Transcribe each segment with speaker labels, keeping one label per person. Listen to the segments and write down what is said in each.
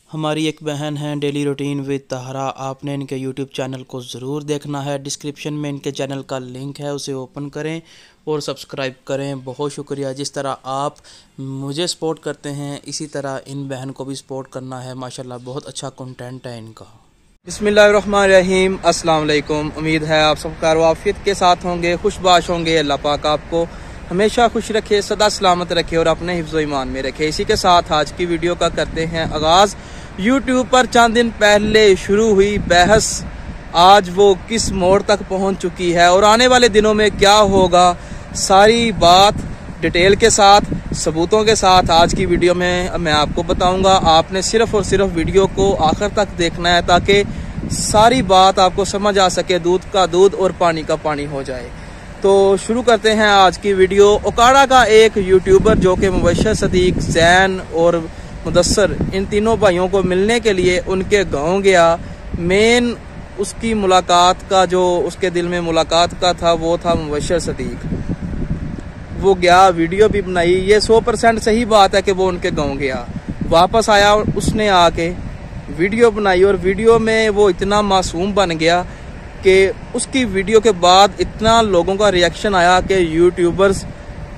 Speaker 1: हमारी एक बहन है डेली रूटीन विद तहरा। आपने इनके यूट्यूब चैनल को ज़रूर देखना है। डिस्क्रिप्शन में इनके चैनल का लिंक है, उसे ओपन करें और सब्सक्राइब करें। बहुत शुक्रिया। जिस तरह आप मुझे सपोर्ट करते हैं इसी तरह इन बहन को भी सपोर्ट करना है। माशाल्लाह बहुत अच्छा कंटेंट है इनका। बिस्मिल्लाहिर्रहमानिर्रहीम। अस्सलाम वालेकुम। उम्मीद है आप सब खैर आफियत के साथ होंगे, खुशबाश होंगे। अल्लाह पाक आपको हमेशा खुश रखे, सदा सलामत रखे और अपने हिफ्ज़ो ईमान में रखे। इसी के साथ आज की वीडियो का करते हैं आगाज़। यूट्यूब पर चंद दिन पहले शुरू हुई बहस आज वो किस मोड़ तक पहुंच चुकी है और आने वाले दिनों में क्या होगा, सारी बात डिटेल के साथ, सबूतों के साथ आज की वीडियो में मैं आपको बताऊंगा। आपने सिर्फ और सिर्फ वीडियो को आखिर तक देखना है ताकि सारी बात आपको समझ आ सके, दूध का दूध और पानी का पानी हो जाए। तो शुरू करते हैं आज की वीडियो। ओकाड़ा का एक यूट्यूबर जो कि मुबशर सदीक, जैन और मुदस्सर, इन तीनों भाइयों को मिलने के लिए उनके गांव गया। मेन उसकी मुलाकात का जो उसके दिल में मुलाकात का था वो था मुबशर सदीक। वो गया, वीडियो भी बनाई। ये 100% सही बात है कि वो उनके गांव गया, वापस आया और उसने आके वीडियो बनाई और वीडियो में वो इतना मासूम बन गया कि उसकी वीडियो के बाद इतना लोगों का रिएक्शन आया कि यूट्यूबर्स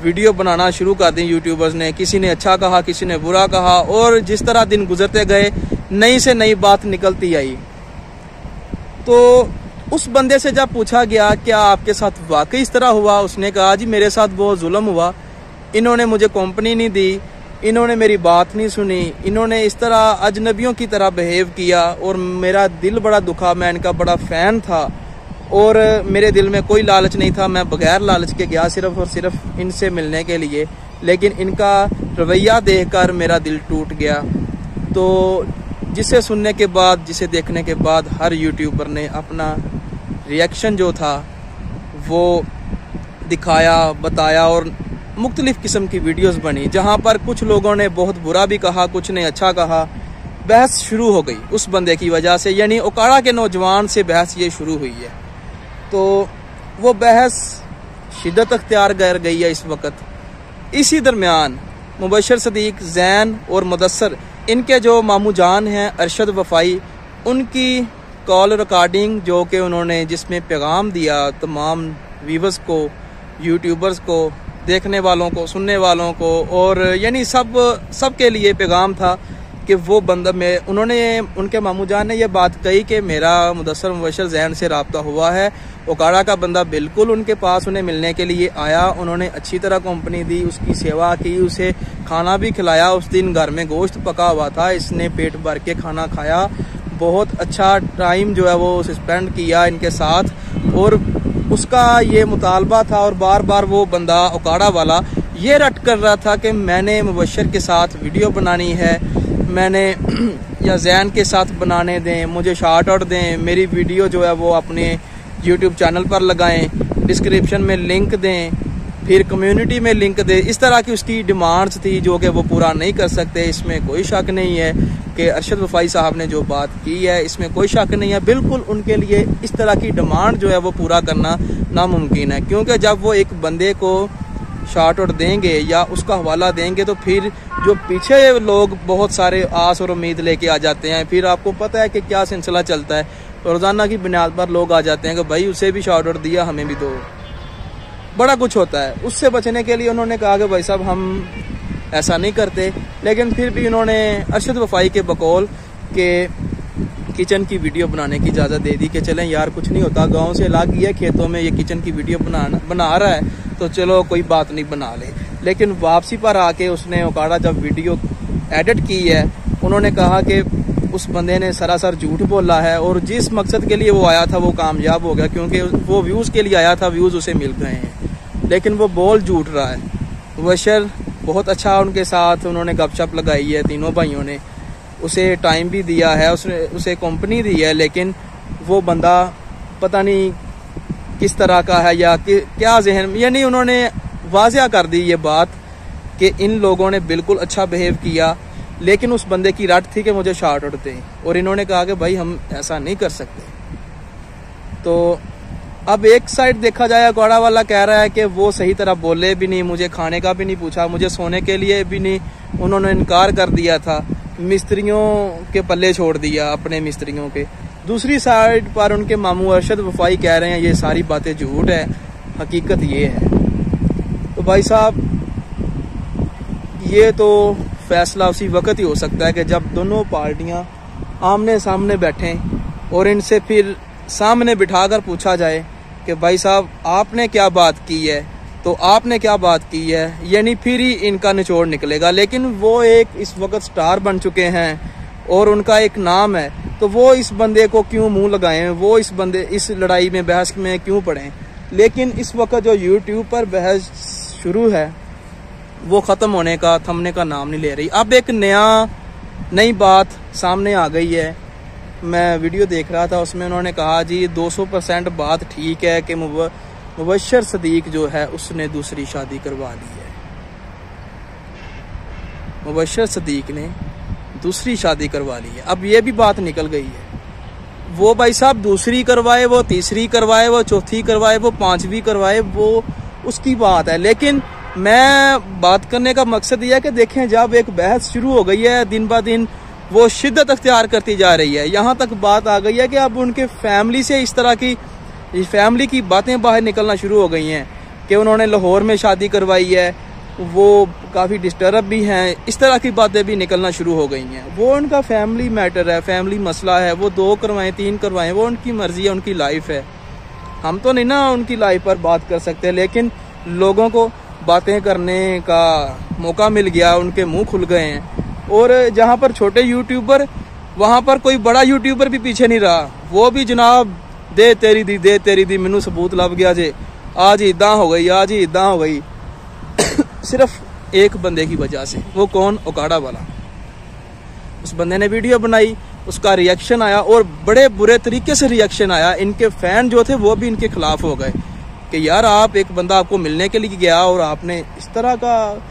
Speaker 1: वीडियो बनाना शुरू कर दी। यूट्यूबर्स ने, किसी ने अच्छा कहा, किसी ने बुरा कहा और जिस तरह दिन गुजरते गए नई से नई बात निकलती आई। तो उस बंदे से जब पूछा गया क्या आपके साथ वाकई इस तरह हुआ, उसने कहा जी मेरे साथ बहुत जुल्म हुआ। इन्होंने मुझे कंपनी नहीं दी, इन्होंने मेरी बात नहीं सुनी, इन्होंने इस तरह अजनबियों की तरह बिहेव किया और मेरा दिल बड़ा दुखा। मैं इनका बड़ा फ़ैन था और मेरे दिल में कोई लालच नहीं था। मैं बगैर लालच के गया सिर्फ और सिर्फ इनसे मिलने के लिए, लेकिन इनका रवैया देखकर मेरा दिल टूट गया। तो जिसे सुनने के बाद, जिसे देखने के बाद हर यूट्यूबर ने अपना रिएक्शन जो था वो दिखाया, बताया और मुख्तलिफ किस्म की वीडियोस बनी, जहां पर कुछ लोगों ने बहुत बुरा भी कहा, कुछ ने अच्छा कहा। बहस शुरू हो गई उस बंदे की वजह से, यानी ओकाड़ा के नौजवान से बहस ये शुरू हुई है। तो वो बहस शिद्दत अख्तियार कर गई है इस वक्त। इसी दरमियान मुबशर सदीक, जैन और मुदस्सर, इनके जो मामू जान हैं अरशद वफाई, उनकी कॉल रिकॉर्डिंग जो कि उन्होंने जिसमें पैगाम दिया तमाम व्यूवर्स को, यूट्यूबर्स को, देखने वालों को, सुनने वालों को, और यानी सब के लिए पैगाम था कि वो बंदा में उन्होंने, उनके मामू जान ने यह बात कही कि मेरा मुदस्सर मुबशर जैन से रब्ता हुआ है। ओकाड़ा का बंदा बिल्कुल उनके पास उन्हें मिलने के लिए आया, उन्होंने अच्छी तरह कंपनी दी, उसकी सेवा की, उसे खाना भी खिलाया। उस दिन घर में गोश्त पका हुआ था, इसने पेट भर के खाना खाया, बहुत अच्छा टाइम जो है वो स्पेंड किया इनके साथ। और उसका ये मुतालबा था और बार बार वो बंदा ओकाड़ा वाला ये रट कर रहा था कि मैंने मुबशर के साथ वीडियो बनानी है, मैंने या जैन के साथ बनाने दें, मुझे शार्ट आउट दें, मेरी वीडियो जो है वो अपने यूट्यूब चैनल पर लगाएं, डिस्क्रिप्शन में लिंक दें, फिर कम्युनिटी में लिंक दें। इस तरह की उसकी डिमांड्स थी जो कि वो पूरा नहीं कर सकते। इसमें कोई शक नहीं है कि अरशद वफाई साहब ने जो बात की है इसमें कोई शक नहीं है। बिल्कुल उनके लिए इस तरह की डिमांड जो है वो पूरा करना नामुमकिन है, क्योंकि जब वो एक बंदे को शार्ट आउट देंगे या उसका हवाला देंगे तो फिर जो पीछे लोग बहुत सारे आस और उम्मीद लेके आ जाते हैं। फिर आपको पता है कि क्या सिलसिला चलता है, रोज़ाना की बुनियाद पर लोग आ जाते हैं कि भाई उसे भी शार्ट आउट दिया, हमें भी दो, बड़ा कुछ होता है। उससे बचने के लिए उन्होंने कहा कि भाई साहब हम ऐसा नहीं करते, लेकिन फिर भी उन्होंने अरशद वफाई के बकौल के किचन की वीडियो बनाने की इजाज़त दे दी कि चलें यार कुछ नहीं होता, गांव से अलग ही है, खेतों में ये किचन की वीडियो बना रहा है तो चलो कोई बात नहीं, बना ले। लेकिन वापसी पर आके उसने ओकाड़ा जब वीडियो एडिट की है, उन्होंने कहा कि उस बंदे ने सरासर झूठ बोला है और जिस मकसद के लिए वो आया था वो कामयाब हो गया, क्योंकि वो व्यूज़ के लिए आया था, व्यूज़ उसे मिल गए हैं, लेकिन वो बोल झूठ रहा है। मुबशर बहुत अच्छा उनके साथ उन्होंने गपशप लगाई है, तीनों भाइयों ने उसे टाइम भी दिया है, उसने उसे कंपनी दी है, लेकिन वो बंदा पता नहीं किस तरह का है या क्या जहन, यानी उन्होंने वाज़िया कर दी ये बात कि इन लोगों ने बिल्कुल अच्छा बिहेव किया, लेकिन उस बंदे की रट थी कि मुझे शार्ट आउट दें और इन्होंने कहा कि भाई हम ऐसा नहीं कर सकते। तो अब एक साइड देखा जाए, ओकाड़ा वाला कह रहा है कि वो सही तरह बोले भी नहीं, मुझे खाने का भी नहीं पूछा, मुझे सोने के लिए भी नहीं, उन्होंने इनकार कर दिया था, मिस्त्रियों के पल्ले छोड़ दिया, अपने मिस्त्रियों के। दूसरी साइड पर उनके मामू अरशद वफाई कह रहे हैं ये सारी बातें झूठ है, हकीकत ये है। तो भाई साहब ये तो फैसला उसी वक्त ही हो सकता है कि जब दोनों पार्टियां आमने सामने बैठें और इनसे फिर सामने बिठाकर पूछा जाए कि भाई साहब आपने क्या बात की है, तो आपने क्या बात की है, यानी फिर ही इनका निचोड़ निकलेगा। लेकिन वो एक इस वक्त स्टार बन चुके हैं और उनका एक नाम है, तो वो इस बंदे को क्यों मुंह लगाएं, वो इस लड़ाई में बहस में क्यों पड़ें। लेकिन इस वक्त जो यूट्यूब पर बहस शुरू है वो ख़त्म होने का, थमने का नाम नहीं ले रही। अब एक नई बात सामने आ गई है। मैं वीडियो देख रहा था, उसमें उन्होंने कहा जी 200% बात ठीक है कि मुबशर सदीक जो है उसने दूसरी शादी करवा ली है। मुबशर सदीक ने दूसरी शादी करवा ली है। अब ये भी बात निकल गई है, वो भाई साहब दूसरी करवाए, वो तीसरी करवाए, वो चौथी करवाए, वो पांचवी करवाए, वो उसकी बात है। लेकिन मैं बात करने का मकसद यह है कि देखें जब एक बहस शुरू हो गई है, दिन ब दिन वो शिद्दत अख्तियार करती जा रही है। यहाँ तक बात आ गई है कि अब उनके फैमिली से इस तरह की फैमिली की बातें बाहर निकलना शुरू हो गई हैं कि उन्होंने लाहौर में शादी करवाई है, वो काफ़ी डिस्टर्ब भी हैं, इस तरह की बातें भी निकलना शुरू हो गई हैं। वो उनका फैमिली मैटर है, फैमिली मसला है, वो 2 करवाएं 3 करवाएं, वो उनकी मर्जी है, उनकी लाइफ है। हम तो नहीं ना उनकी लाइफ पर बात कर सकते, लेकिन लोगों को बातें करने का मौका मिल गया, उनके मुंह खुल गए हैं। और जहां पर छोटे यूट्यूबर, वहां पर कोई बड़ा यूट्यूबर भी पीछे नहीं रहा। वो भी जनाब दे तेरी दी मैनू सबूत लभ गया जे, आज ही इदा हो गई, आज ही इदा हो गई। सिर्फ एक बंदे की वजह से, वो कौन? ओकाड़ा वाला। उस बंदे ने वीडियो बनाई, उसका रिएक्शन आया और बड़े बुरे तरीके से रिएक्शन आया। इनके फैन जो थे वो भी इनके खिलाफ हो गए कि यार आप, एक बंदा आपको मिलने के लिए गया और आपने इस तरह का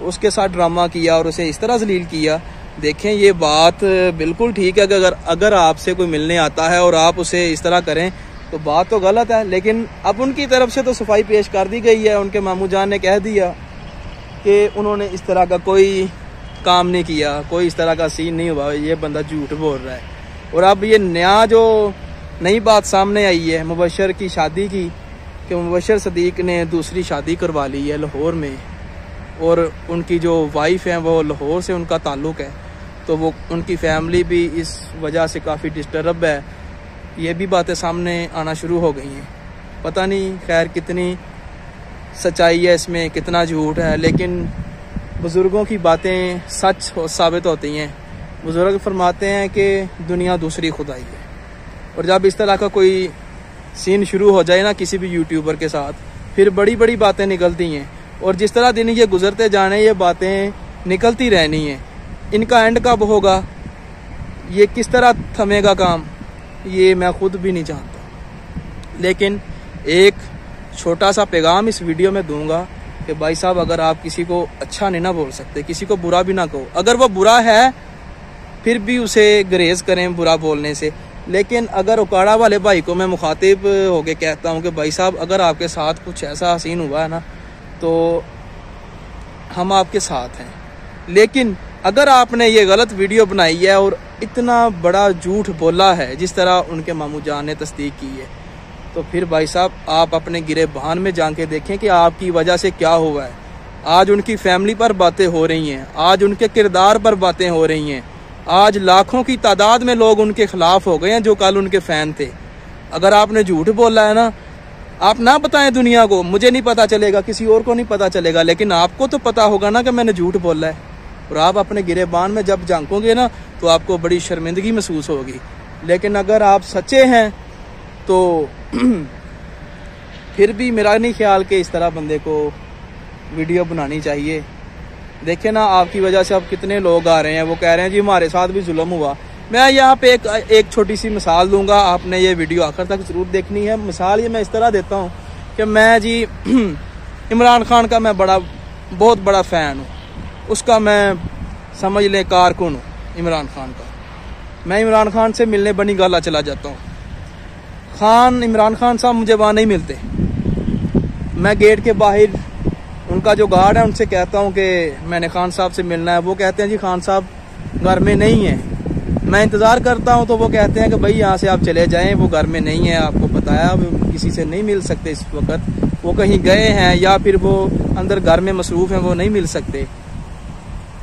Speaker 1: उसके साथ ड्रामा किया और उसे इस तरह जलील किया। देखें ये बात बिल्कुल ठीक है कि अगर आपसे कोई मिलने आता है और आप उसे इस तरह करें तो बात तो गलत है। लेकिन अब उनकी तरफ से तो सफाई पेश कर दी गई है। उनके मामू जान ने कह दिया कि उन्होंने इस तरह का कोई काम नहीं किया, कोई इस तरह का सीन नहीं हुआ, ये बंदा झूठ बोल रहा है। और अब ये नया जो नई बात सामने आई है मुबशर की शादी की, कि मुबशर सदीक ने दूसरी शादी करवा ली है लाहौर में, और उनकी जो वाइफ है वो लाहौर से उनका ताल्लुक़ है, तो वो उनकी फैमिली भी इस वजह से काफ़ी डिस्टर्ब है। ये भी बातें सामने आना शुरू हो गई हैं। पता नहीं खैर कितनी सच्चाई है इसमें, कितना झूठ है, लेकिन बुज़ुर्गों की बातें सच साबित होती हैं। बुज़ुर्ग फरमाते हैं कि दुनिया दूसरी खुदाई है। और जब इस तरह का कोई सीन शुरू हो जाए ना किसी भी यूट्यूबर के साथ, फिर बड़ी बड़ी बातें निकलती हैं। और जिस तरह दिन ये गुजरते जाने, ये बातें निकलती रहनी हैं। इनका एंड कब होगा, ये किस तरह थमेगा काम, ये मैं खुद भी नहीं जानता। लेकिन एक छोटा सा पैगाम इस वीडियो में दूंगा कि भाई साहब अगर आप किसी को अच्छा नहीं ना बोल सकते, किसी को बुरा भी ना कहो। अगर वो बुरा है फिर भी उसे गुरेज करें बुरा बोलने से। लेकिन अगर उकाड़ा वाले भाई को मैं मुखातिब होके कहता हूँ कि भाई साहब अगर आपके साथ कुछ ऐसा सीन हुआ है ना तो हम आपके साथ हैं, लेकिन अगर आपने ये गलत वीडियो बनाई है और इतना बड़ा झूठ बोला है जिस तरह उनके मामू जान ने तस्दीक की है, तो फिर भाई साहब आप अपने गिरेबान में जाके देखें कि आपकी वजह से क्या हुआ है। आज उनकी फैमिली पर बातें हो रही हैं, आज उनके किरदार पर बातें हो रही हैं, आज लाखों की तादाद में लोग उनके खिलाफ हो गए हैं जो कल उनके फ़ैन थे। अगर आपने झूठ बोला है ना, आप ना बताएं दुनिया को, मुझे नहीं पता चलेगा, किसी और को नहीं पता चलेगा, लेकिन आपको तो पता होगा ना कि मैंने झूठ बोला है। और आप अपने गिरेबान में जब झांकोगे ना तो आपको बड़ी शर्मिंदगी महसूस होगी। लेकिन अगर आप सच्चे हैं तो फिर भी मेरा नहीं ख्याल कि इस तरह बंदे को वीडियो बनानी चाहिए। देखिए ना आपकी वजह से अब कितने लोग आ रहे हैं, वो कह रहे हैं जी हमारे साथ भी जुल्म हुआ। मैं यहाँ पे एक छोटी सी मिसाल दूंगा, आपने ये वीडियो आखिर तक ज़रूर देखनी है। मिसाल ये मैं इस तरह देता हूँ कि मैं जी इमरान खान का मैं बहुत बड़ा फ़ैन हूँ, उसका मैं समझ लें कारकुन हूँ इमरान खान का। मैं इमरान खान से मिलने बनी गाला चला जाता हूँ। इमरान खान साहब मुझे वहाँ नहीं मिलते। मैं गेट के बाहर उनका जो गार्ड है उनसे कहता हूँ कि मैंने खान साहब से मिलना है। वो कहते हैं जी खान साहब घर में नहीं है। मैं इंतज़ार करता हूँ तो वो कहते हैं कि भाई यहाँ से आप चले जाएं, वो घर में नहीं है। आपको बताया वो किसी से नहीं मिल सकते इस वक्त, वो कहीं गए हैं या फिर वो अंदर घर में मसरूफ़ हैं, वो नहीं मिल सकते।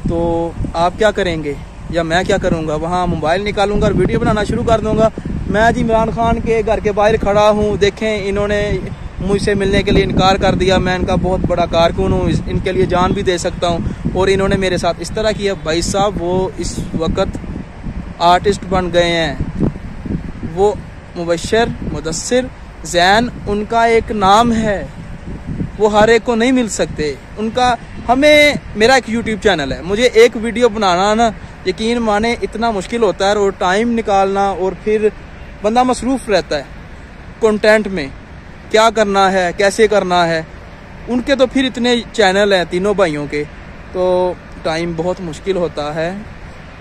Speaker 1: तो आप क्या करेंगे या मैं क्या करूँगा? वहाँ मोबाइल निकालूंगा और वीडियो बनाना शुरू कर दूँगा। मैं जी इमरान खान के घर के बाहर खड़ा हूँ, देखें इन्होंने मुझसे मिलने के लिए इनकार कर दिया। मैं इनका बहुत बड़ा कारकुन हूँ, इनके लिए जान भी दे सकता हूँ, और इन्होंने मेरे साथ इस तरह किया। भाई साहब वो इस वक्त आर्टिस्ट बन गए हैं, वो मुबशर, मुदस्सिर, ज़ैन उनका एक नाम है, वो हर एक को नहीं मिल सकते। उनका हमें, मेरा एक यूट्यूब चैनल है, मुझे एक वीडियो बनाना ना यकीन माने इतना मुश्किल होता है, और टाइम निकालना, और फिर बंदा मसरूफ़ रहता है कंटेंट में, क्या करना है कैसे करना है। उनके तो फिर इतने चैनल हैं तीनों भाइयों के, तो टाइम बहुत मुश्किल होता है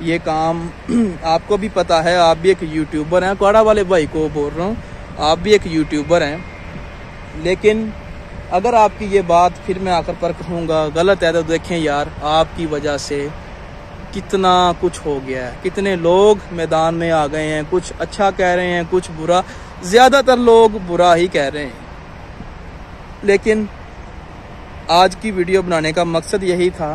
Speaker 1: ये काम। आपको भी पता है, आप भी एक यूट्यूबर हैं, कोड़ा वाले भाई को बोल रहा हूँ, आप भी एक यूट्यूबर हैं। लेकिन अगर आपकी ये बात फिर मैं आकर पर कहूँगा गलत है, तो देखें यार आपकी वजह से कितना कुछ हो गया है, कितने लोग मैदान में आ गए हैं, कुछ अच्छा कह रहे हैं, कुछ बुरा, ज़्यादातर लोग बुरा ही कह रहे हैं। लेकिन आज की वीडियो बनाने का मकसद यही था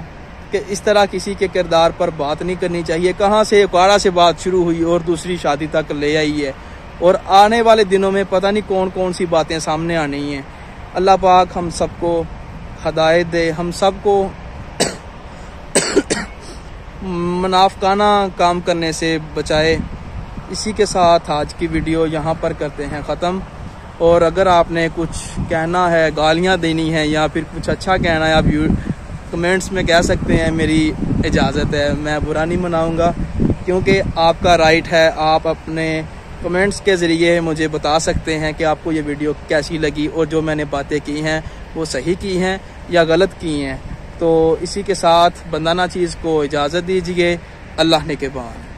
Speaker 1: कि इस तरह किसी के किरदार पर बात नहीं करनी चाहिए। कहाँ से काड़ा से बात शुरू हुई और दूसरी शादी तक ले आई है, और आने वाले दिनों में पता नहीं कौन कौन सी बातें सामने आनी हैं। अल्लाह पाक हम सबको हदायत दे, हम सबको मुनाफिकाना काम करने से बचाए। इसी के साथ आज की वीडियो यहाँ पर करते हैं ख़त्म। और अगर आपने कुछ कहना है, गालियाँ देनी है या फिर कुछ अच्छा कहना है, आप कमेंट्स में कह सकते हैं, मेरी इजाज़त है, मैं बुरा नहीं मनाऊँगा, क्योंकि आपका राइट है। आप अपने कमेंट्स के ज़रिए मुझे बता सकते हैं कि आपको ये वीडियो कैसी लगी, और जो मैंने बातें की हैं वो सही की हैं या गलत की हैं। तो इसी के साथ बंदाना चीज़ को इजाज़त दीजिए। अल्लाह ने के बाद।